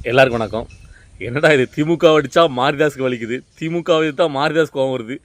எல்லாருக்கும் வணக்கம். என்னடா இது திமுக அடிச்சா மாரிதாஸுக்கு வலிக்குது, திமுக எதிர்த்தா மாரிதாஸ் கோவம் வருது.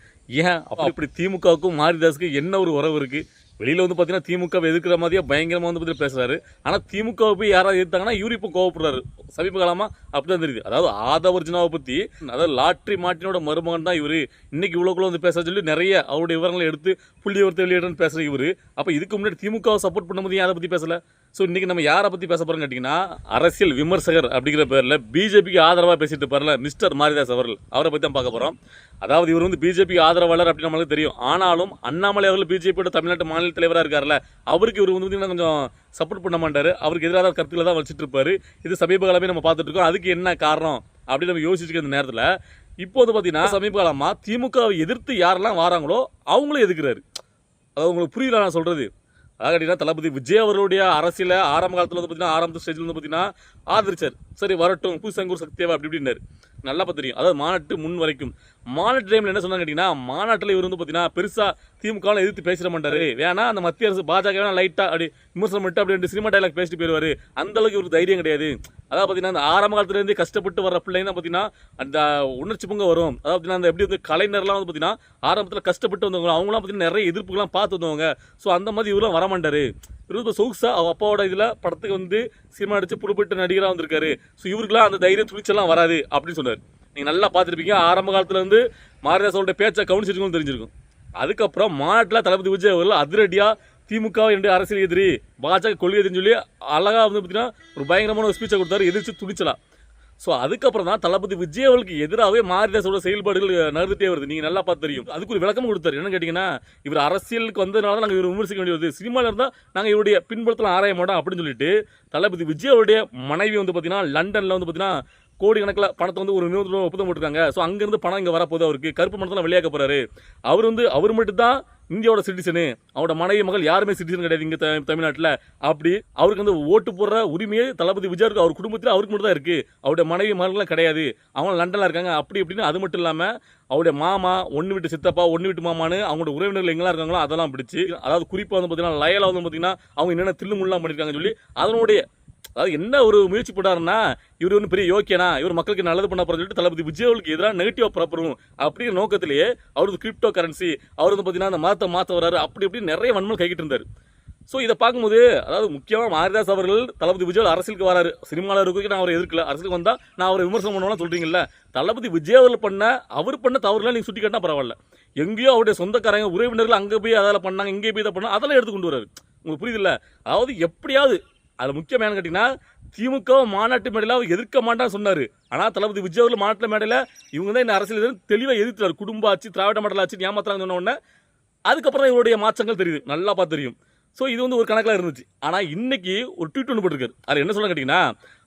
ஏன் அப்படி திமுகவுக்கும் மாரிதாஸுக்கு என்ன ஒரு உறவு இருக்குது? வெளியில் வந்து பார்த்தீங்கன்னா திமுகவை எதிர்க்கிற மாதிரியே பயங்கரமாக வந்து பற்றி பேசுகிறாரு. ஆனால் திமுகவை போய் யாராவது எதிர்த்தாங்கன்னா இவரு இப்போ கோவப்படுறாரு. சமீப காலமாக அப்படி தான் தெரியுது. அதாவது ஆதவர்ஜுனாவை பற்றி, அதாவது லாட்ரி மாட்டினோட மருமகன் தான் இவர். இன்னைக்கு இவ்வளோக்குள்ள வந்து பேச சொல்லி நிறைய அவருடைய விவரங்களை எடுத்து புள்ளி விவரத்தை வெளியிடன்னு பேசுகிற இவர். அப்போ இதுக்கு முன்னாடி திமுகவை சப்போர்ட் பண்ணும்போது யாரை பற்றி பேசலை? ஸோ இன்றைக்கி நம்ம யாரை பற்றி பேச போகிறோம்னு கேட்டிங்கன்னா, அரசியல் விமர்சகர் அப்படிங்கிற பேரில் பிஜேபிக்கு ஆதரவாக பேசிட்டு பாருல மிஸ்டர் மாரிதாஸ் அவர்கள், அவரை பற்றி தான் பார்க்க போகிறோம். அதாவது இவர் வந்து பிஜேபிக்கு ஆதரவாளர் அப்படின்னு நம்மளுக்கு தெரியும். ஆனாலும் அண்ணாமலை அவர்கள் பிஜேபியோட தமிழ்நாட்டு மாநில தலைவராக இருக்கார்ல, அவருக்கு இவர் வந்து கொஞ்சம் சப்போர்ட் பண்ண மாட்டார். அவருக்கு எதிராக கருத்துக்களை தான் வச்சுட்டு இருப்பார். இது சமீப காலமே நம்ம பார்த்துட்டு இருக்கோம். அதுக்கு என்ன காரணம் அப்படின்னு நம்ம யோசிச்சுக்க இந்த நேரத்தில் இப்போ வந்து பார்த்தீங்கன்னா, சமீப காலமாக திமுகவை எதிர்த்து யாரெல்லாம் வராங்களோ அவங்களும் எதிர்க்கிறாரு. அதாவது உங்களுக்கு புரியல நான் சொல்கிறது. அதாவது கேட்டிங்கன்னா, தளபதி விஜய் அவர்களுடைய அரசியலை ஆரம்ப காலத்தில் வந்து பார்த்தீங்கன்னா, ஆரம்ப ஸ்டேஜில் வந்து பார்த்தீங்கன்னா ஆதரிச்சார். சரி வரட்டும், புதுசங்கூர் சக்தியாவை அப்படி இப்படின்னாரு. நல்லா தெரியும். அதாவது மாநாட்டு முன் வரைக்கும் மாநாட்டு டைமில் என்ன சொன்னாங்க கேட்டிங்கன்னா, மாநாட்டில் இவர் வந்து பார்த்தீங்கன்னா பெருசாக திமுகவில் எதிர்த்து பேசிட மாட்டார். வேணா அந்த மத்திய அரசு பாஜக வேணா லைட்டாக அப்படி விமர்சனம் பண்ணிட்டு அப்படி 2 சினிமா டைலாக் பேசிட்டு போயிடுவார். அந்தளவுக்கு இவருக்கு தைரியம் கிடையாது. அதாவது பார்த்தீங்கன்னா, அந்த ஆரம்ப காலத்துலேருந்தே கஷ்டப்பட்டு வர பிள்ளைங்க தான் பார்த்தீங்கன்னா அந்த உணர்ச்சி பொங்க வரும். அதாவது பார்த்தீங்கன்னா, அந்த எப்படி வந்து கலைஞர்லாம் வந்து பார்த்தீங்கன்னா ஆரம்பத்தில் கஷ்டப்பட்டு வந்தவங்க, அவங்களாம் பார்த்தீங்கன்னா நிறைய எதிர்ப்புகள்லாம் பார்த்து வந்தவங்க. ஸோ அந்த மாதிரி இவரெலாம் வரமாட்டார். இவர் சொகுசா அவள் அப்பாவோட இதில் படத்துக்கு வந்து சினிமா அடித்து புதுப்பட்டு நடிகராக வந்திருக்காரு. ஸோ இவருக்குலாம் அந்த தைரியம் துணிச்சலாம் வராது அப்படின்னு சொன்னார். நீங்கள் நல்லா பார்த்துருப்பீங்க. ஆரம்ப காலத்தில் வந்து மாரிதாஸோட பேச்சை கவனிச்சிருக்கணும்னு தெரிஞ்சிருக்கும். அதுக்கப்புறம் மாநாட்டில் தளபதி விஜய் அவர்கள் அதிரடியாக திமுக என்று அரசியல் எதிரி, பாஜக கொள்கை எதிரின்னு சொல்லி அழகாக வந்து பார்த்தீங்கன்னா ஒரு பயங்கரமான ஒரு ஸ்பீச்சை கொடுத்தாரு, எதிர்த்து துணிச்சலாம். ஸோ அதுக்கப்புறம் தான் தளபதி விஜய் அவர்களுக்கு எதிராகவே மாரிதாஸோட செயல்பாடுகள் நகர்ந்துட்டே வருது. நீங்கள் நல்லா பார்த்து தெரியும். அதுக்கு ஒரு விளக்கம் கொடுத்தாரு. என்னன்னு கேட்டிங்கன்னா, இவர் அரசியலுக்கு வந்ததுனால தான் நாங்கள் இவர் விமர்சிக்க வேண்டிய வருது, சினிமாவில் இருந்தால் நாங்கள் இவருடைய பின்புலத்தில் ஆராய மாட்டோம் அப்படின்னு சொல்லிட்டு தளபதி விஜய் அவருடைய மனைவி வந்து பார்த்தீங்கன்னா லண்டனில் வந்து பார்த்தீங்கன்னா கோடி கணக்கில் பணத்தை வந்து ஒரு நிறுவனத்தில் ஒப்பந்தம் போட்டுருக்காங்க. ஸோ அங்கேருந்து பணம் இங்கே வரப்போகுது. அவருக்கு கருப்பு பணத்தில் வெளியாக்க போகிறாரு. அவர் மட்டும் தான் இந்தியாவோட சிட்டிசனு, அவரோட மனைவி மகள் யாருமே சிட்டிசன் கிடையாது இங்கே தமிழ்நாட்டில். அப்படி அவருக்கு வந்து ஓட்டு போடுற உரிமையே தளபதி விஜய்க்கு அவர் குடும்பத்தில் அவருக்கு மட்டும் தான் இருக்குது. அவருடைய மனைவி மகள்லாம் கிடையாது. அவங்க லண்டனில் இருக்காங்க. அப்படி இப்படின்னு அது மட்டும் இல்லாமல் அவருடைய மாமா, ஒன்று விட்டு சித்தப்பா, ஒன்று விட்டு மாமான்னு அவங்களோட உறவினர்கள் எங்கெல்லாம் இருக்காங்களோ அதெல்லாம் பிடிச்சி, அதாவது குறிப்பாக வந்து பார்த்தீங்கன்னா லயலா வந்து பார்த்தீங்கன்னா அவங்க என்னென்ன தில்லுமுல்லாம் பண்ணியிருக்காங்கன்னு சொல்லி அதனுடைய, அதாவது என்ன ஒரு முயற்சி போட்டாருன்னா, இவர் வந்து பெரிய யோக்கியனா, இவர் மக்களுக்கு நல்லது பண்ண போறன்னு சொல்லிட்டு தளபதி விஜய்க்கு எதிராக நெகட்டிவாக பரப்பணும் அப்படிங்கிற நோக்கத்திலேயே அவருக்கு கிரிப்டோ கரன்சி, அவர் வந்து பார்த்தீங்கன்னா அந்த மதத்தை மாற்ற வராரு, அப்படி இப்படி நிறைய வன்மல் கைக்கிட்டு இருந்தார். ஸோ இதை பார்க்கும்போது, அதாவது முக்கியமாக மாரிதாஸ் அவர்கள் தளபதி விஜய் அரசியலுக்கு வராரு. சினிமாவில் இருக்கிறதுக்கு நான் அவரை எதிர்க்கல, அரசியலுக்கு வந்தால் நான் அவரை விமர்சனம் பண்ணுவோம்னு சொல்கிறீங்கல்ல. தளபதி விஜய் அவர்கள் அவர் பண்ண தவறுலாம் நீங்கள் சுட்டி காட்டினா பரவாயில்ல. எங்கேயோ அவருடைய சொந்தக்காரங்க உறவினர்கள் அங்கே போய் அதெல்லாம் பண்ணாங்க, இங்கே போய் இதை பண்ணாங்க, அதெல்லாம் எடுத்து கொண்டு வராரு. உங்களுக்கு புரியுதில்ல? அதாவது எப்படியாவது அதில் முக்கியம் என்னன்னு கேட்டிங்கன்னா, திமுக மாநாட்டு மேடையில் அவர் எதிர்க்க மாட்டான்னு சொன்னார். ஆனால் தளபதி விஜய் அவர்கள் மாநாட்டு மேடையில் இவங்க தான் இந்த அரசியல் தெளிவாக எதிர்த்தார். குடும்ப ஆட்சி, திராவிட மாடல் ஆட்சி ஏமாத்துறாங்க சொன்ன உடனே அதுக்கப்புறம் தான் இவருடைய மாற்றங்கள் தெரியுது, நல்லா பார்த்து தெரியும். ஸோ இது வந்து ஒரு கணக்கில் இருந்துச்சு. ஆனால் இன்னைக்கு ஒரு ட்வீட் ஒன்று போட்டிருக்காரு. அதில் என்ன சொல்ல கேட்டிங்கன்னா,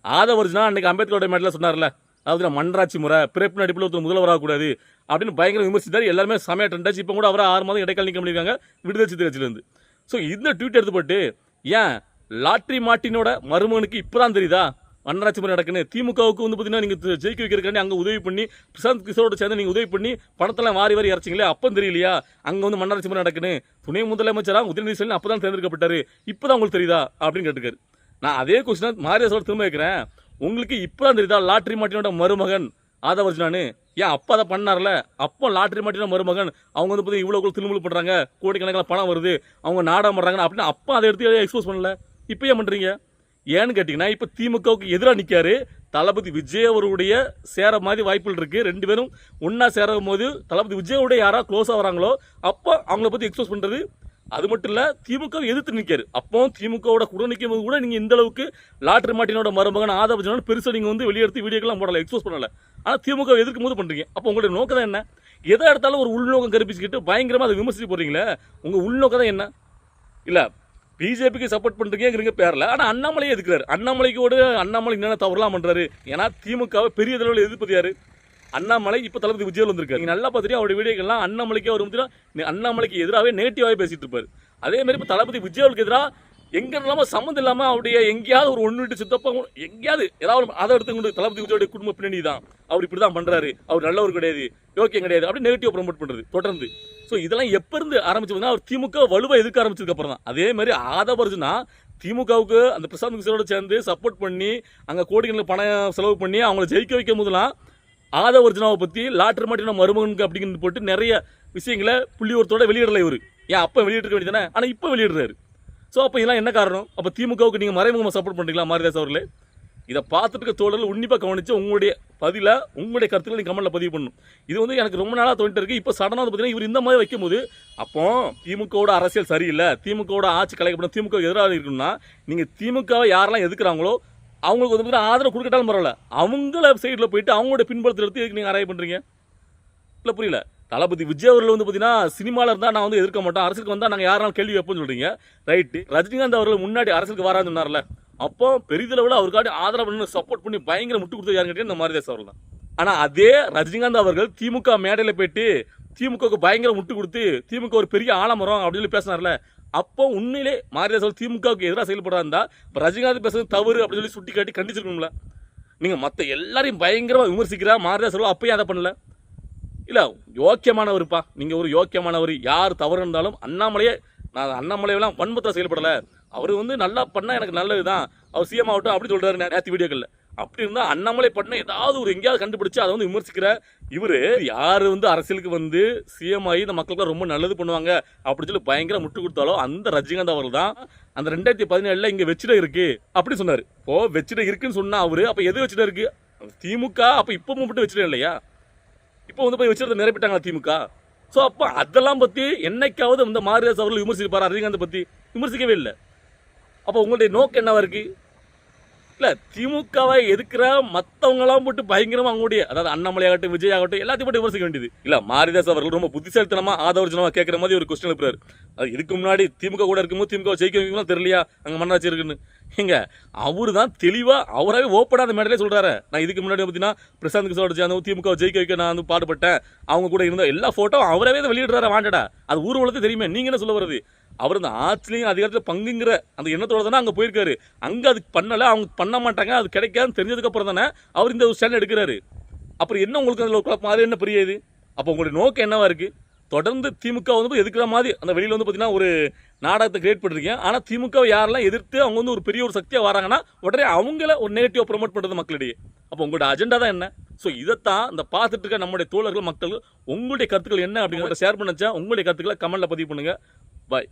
ஆதவர்ஜுனா அன்றைக்கி அம்பேத்கரோட மேடையில் சொன்னார்ல, அதாவது மன்றாட்சி முறை பிறப்பு நடிப்பில் ஒருத்தர் முதல்வராகக்கூடாது அப்படின்னு பயங்கர விமர்சித்தார். எல்லாருமே சமய ட்ரெண்டாச்சு. இப்போ கூட அவரை 6 மாதம் இடைக்கால நீக்கம் பண்ணியிருக்காங்க விடுதலை சிறுத்தையிலிருந்து. ஸோ இந்த ட்வீட் எடுத்து போட்டு, ஏன் லாட்ரி மாட்டினோட மருமகனுக்கு இப்போதான் தெரியுதா மன்னராட்சி முறை நடக்குன்னு? திமுகவுக்கு வந்து பார்த்தீங்கன்னா நீங்கள் ஜெயிக்க வைக்கிறக்காண்டி அங்கே உதவி பண்ணி பிரசாந்த் கிஷோரோட சேர்ந்து நீங்கள் உதவி பண்ணி பணத்தெல்லாம் வாரி வாரி இறச்சிங்களே, அப்போ தெரியலையா அங்கே வந்து மன்னராட்சி முறை நடக்குன்னு? துணை முதலமைச்சராக உதயநிதி ஸ்டாலின் அப்போ தான் தேர்ந்தெடுக்கப்பட்டார், இப்போ தான் உங்களுக்கு தெரியுதா அப்படின்னு கேட்டுக்காரு. நான் அதே கொஸ்டின் மாரிதாஸோட திரும்ப வைக்கிறேன். உங்களுக்கு இப்போ தான் தெரியுதா லாட்ரி மாட்டினோட மருமகன் ஆதவர்ஜுனான்னு? ஏன் அப்பா அதை பண்ணார்ல, அப்போ லாட்ரி மாட்டின மருமகன் அவங்க வந்து பார்த்தீங்கன்னா இவ்வளோ திருமணம் பண்ணுறாங்க, கோடிக்கணக்கில் பணம் வருது, அவங்க நாடகம் பண்ணுறாங்க அப்படின்னு அப்பா அதை எடுத்து எக்ஸ்போஸ் பண்ணல, இப்போ ஏன் பண்ணுறீங்க? ஏன்னு கேட்டிங்கன்னா, இப்போ திமுகவுக்கு எதிராக நிற்காரு. தளபதி விஜய் அவருடைய சேர மாதிரி வாய்ப்புகள் இருக்குது. 2 பேரும் ஒன்றா சேரும் போது தளபதி விஜயோடைய யாராவது க்ளோஸாக வராங்களோ அப்போ அவங்கள பற்றி எக்ஸ்போஸ் பண்ணுறது. அது மட்டும் இல்லை, திமுகவை எதிர்த்து நிற்காரு. அப்போ திமுகவோட கூட நிற்கும் போது கூட நீங்கள் இந்த அளவுக்கு லாட்ரி மாட்டினோட மருமகன் ஆதவர்ஜுனான்னு பெருசாக நீங்கள் வந்து வெளியெடுத்து வீடியோக்கெல்லாம் போடலை, எக்ஸ்போஸ் பண்ணலை. ஆனால் திமுக எதிர்க்கும் போது பண்ணுறீங்க. அப்போ உங்களுடைய நோக்கம் தான் என்ன? எதை எடுத்தாலும் ஒரு உள்நோக்கம் கற்பிச்சுக்கிட்டு பயங்கரமாக அதை விமர்சித்து போடுறீங்களே, உங்கள் உள்நோக்கம் தான் என்ன? இல்லை பிஜேபிக்கு சப்போர்ட் பண்ணுறீங்கிறீங்க பேரில், ஆனால் அண்ணாமலையே எதுக்குறாரு. அண்ணாமலை என்னென்ன தவறுலாம் பண்ணுறாரு? ஏன்னா திமுகவை பெரிய தலைவர்கள் எதிர்ப்பது யாரு? அண்ணாமலை. இப்போ தளபதி விஜய் வந்திருக்காரு. நீங்கள் நல்லா பார்த்துட்டு அவருடைய வீடியோக்கெல்லாம் அண்ணாமலைக்கு அவர் வந்து அண்ணாமலைக்கு எதிராகவே நெகட்டிவாகவே பேசிட்டு இருப்பார். அதே மாதிரி இப்போ தளபதி விஜய்க்கு எதிராக எங்கே இல்லாமல் சம்மந்தம் இல்லாமல் அவருடைய எங்கேயாவது ஒரு ஒன்று விட்டு சித்தப்பா எங்கேயாவது ஏதாவது அதை எடுத்துக்கொண்டு தளபதி விஜயோடைய குடும்ப பின்னணி தான், அவர் இப்படி தான் பண்ணுறாரு, அவர் நல்லவர் கிடையாது, யோக்கியம் கிடையாது அப்படி நெகட்டிவ் ப்ரமோட் பண்ணுறது தொடர்ந்து. ஸோ இதெல்லாம் எப்போ இருந்து ஆரம்பிச்சு அவர் திமுக வலுவாக எதிர்க்க ஆரம்பிச்சதுக்கு அப்புறம் தான். அதே மாதிரி ஆதவர்ஜுனா திமுகவுக்கு அந்த பிரசாந்த் கிஷோரோட சேர்ந்து சப்போர்ட் பண்ணி அங்கே கோடிகளில் பணம் செலவு பண்ணி அவங்கள ஜெயிக்க வைக்கும் போதெல்லாம் ஆதவ அர்ஜுனாவை பற்றி லாட்டரி மாட்டின மருமகனுக்கு அப்படிங்கிறது போட்டு நிறைய விஷயங்களை புள்ளியோரத்தோட வெளியிடலை இவர். ஏன் அப்போ வெளியிட்டு வேண்டியதானே, ஆனால் இப்போ வெளியிடுறாரு. ஸோ அப்போ இதெல்லாம் என்ன காரணம்? அப்போ திமுகவுக்கு நீங்கள் மறைமுகமாக சப்போர்ட் பண்ணுறீங்களா மாரிதாஸ் அவர்களே? இதை பார்த்துட்டு இருக்க தோழர்கள் உன்னிப்பாக கவனித்து உங்களுடைய உங்களுடைய கருத்துக்களை நீங்கள் கமெண்ட்டில் பதிவு பண்ணணும். இது வந்து எனக்கு ரொம்ப நாளாக தோணிட்டு இருக்கு. இப்போ சடனாக பார்த்தீங்கன்னா இவர் இந்த மாதிரி வைக்கும்போது அப்போ திமுகவோட அரசியல் சரியில்லை, திமுகவோட ஆட்சி கலைக்கப்படும், திமுக எதிராக இருக்குன்னா நீங்கள் திமுகவை யாரெல்லாம் எதுக்குறாங்களோ அவங்களுக்கு வந்து ஆதரவு கொடுக்கட்டாலும் பரவாயில்ல, அவங்கள சைடில் போயிட்டு அவங்களோட பின்புலத்தில் எடுத்து எதுக்கு நீங்கள் ஆராய் பண்ணுறீங்க? இல்லை புரியல. தளபதி விஜய் அவர்கள் வந்து பார்த்தீங்கன்னா சினிமாவில் இருந்தால் நான் வந்து எதிர்க்க மாட்டோம், அரசுக்கு வந்தால் நாங்கள் யாராலும் கேள்வி வைப்போம்னு சொல்கிறீங்க. ரைட்டு. ரஜினிகாந்த் அவர்கள் முன்னாடி அரசுக்கு வரான்னு சொன்னார்ல, அப்போ பெரிதளவில் அவருக்காடி ஆதரவு சப்போர்ட் பண்ணி பயங்கர முட்டு கொடுத்து யாருன்னு கேட்டீங்க இந்த மாரிதாஸ் அவர்கள் தான். ஆனால் அதே ரஜினிகாந்த் அவர்கள் திமுக மேடையில் போயிட்டு திமுகவுக்கு பயங்கர முட்டு கொடுத்து திமுக ஒரு பெரிய ஆலமரம் அப்படின்னு சொல்லி பேசினார்ல, அப்போ உண்மையிலே மாரிதாஸ் அவர்கள் திமுகவுக்கு எதிராக செயல்படுறா இருந்தால் இப்போ ரஜினிகாந்த் பேசுறது தவறு அப்படின்னு சொல்லி சுட்டி காட்டி கண்டிச்சிருக்கணும்ல. நீங்கள் மற்ற எல்லாரையும் பயங்கரமாக விமர்சிக்கிறா மாரிதாஸ் அவர்கள், அப்பயும் அதை பண்ணல. இல்லை யோக்கியமானவருப்பா, நீங்கள் ஒரு யோக்கியமானவர். யார் தவறு இருந்தாலும் நான் அண்ணாமலையெல்லாம் வன்மத்தில் செயல்படலை, அவர் வந்து நல்லா பண்ணால் எனக்கு நல்லது தான், அவர் சிஎம் ஆகட்டும் அப்படி சொல்கிறாரு நேற்று வீடியோக்களில். அப்படி இருந்தால் அண்ணாமலை பண்ண ஏதாவது ஒரு எங்கேயாவது கண்டுபிடிச்சு அதை வந்து விமர்சிக்கிற இவர் யார் வந்து அரசியலுக்கு வந்து சிஎம் ஆகி இந்த மக்களுக்கு ரொம்ப நல்லது பண்ணுவாங்க அப்படின்னு சொல்லி பயங்கர முட்டு கொடுத்தாலும் அந்த ரஜினிகாந்த் அவர்கள் தான் அந்த 2017 இங்கே வெற்றிட இருக்கு அப்படி சொன்னார். இப்போ வெற்றிட இருக்குன்னு சொன்னால் அவர் அப்போ எது வெற்றிட இருக்கு? திமுக அப்போ இப்போ மட்டும் வெற்றிட இல்லையா? இப்போ வந்து போய் வச்சுருந்த நிறைப்பிட்டாங்களா திமுக? ஸோ அப்போ அதெல்லாம் பற்றி என்னைக்காவது இந்த மாரிதாஸ் அவர்கள் விமர்சிப்பார்? ரஜினிகாந்தை பற்றி விமர்சிக்கவே இல்லை. அப்போ உங்களுடைய நோக்கம் என்னவா இருக்கு? இல்லை திமுகவை எதுக்குற மற்றவங்களாம் போட்டு பயங்கரமாக அவங்களுடைய அதாவது அண்ணாமலை ஆகட்டும் விஜய் ஆகட்டும் எல்லாத்தையும் போட்டு விமர்சிக்க வேண்டியது இல்லை. மாரிதாஸ் அவர்கள் ரொம்ப புத்திசாலித்தனமாக ஆதவர்ஜனமாக கேட்குற மாதிரி ஒரு கொஸ்டின் எழுப்புறாரு. அது இதுக்கு முன்னாடி திமுக கூட இருக்கும்போது திமுக ஜெயிக்க வைக்கலாம் தெரியலையா அங்கே மன்னாட்சி இருக்குன்னு. எங்க அவரு தான் தெளிவாக அவராகவே ஓப்பனாக அந்த மேடையிலே சொல்கிறாரு, நான் இதுக்கு முன்னாடி பார்த்தீங்கன்னா பிரசாந்த் கிஷோரோட சேர்ந்து திமுக ஜெயிக்க வைக்க நான் வந்து பாடுபட்டேன், அவங்க கூட இருந்த எல்லா ஃபோட்டோ அவரவே தான் வெளியிடுறாரு வாண்டடா. அது ஊர் உலகத்தை தெரியுமே, நீங்கள் என்ன சொல்ல வருது? அவர் இந்த ஆட்சிலையும் அதிகாரத்தில் பங்குங்கிற அந்த எண்ணத்தோட தானே அங்கே போயிருக்காரு. அங்கே அதுக்கு பண்ணலை, அவங்க பண்ண மாட்டாங்க, அது கிடைக்காதுன்னு தெரிஞ்சதுக்கப்புறம் தானே அவர் இந்த ஒரு ஸ்டாண்ட் எடுக்கிறாரு. அப்புறம் என்ன உங்களுக்கு அதில் குழப்பம்? அது என்ன பெரிய அப்போ உங்களுடைய நோக்கம் என்னவா இருக்குது? தொடர்ந்து திமுக வந்து எதிர்க்கிற மாதிரி அந்த வெளியில் வந்து பார்த்தீங்கன்னா ஒரு நாடகத்தை கிரியேட் பண்ணிருக்கேன். ஆனால் திமுகவை யாரெல்லாம் எதிர்த்து அவங்க வந்து ஒரு பெரிய ஒரு சக்தியாக வராங்கன்னா உடனே அவங்கள ஒரு நெகட்டிவாக ப்ரொமோட் பண்ணுறது மக்களிடையே. அப்போ உங்களோட அஜெண்டா தான் என்ன? ஸோ இதைத்தான் இந்த பார்த்துட்டு இருக்க நம்முடைய தோழர்கள் மக்கள் உங்களுடைய கருத்துக்கள் என்ன அப்படிங்கிறத ஷேர் பண்ணச்சா உங்களுடைய கருத்துக்களை கமெண்ட்டில் பதிவு பண்ணுங்கள். பாய்.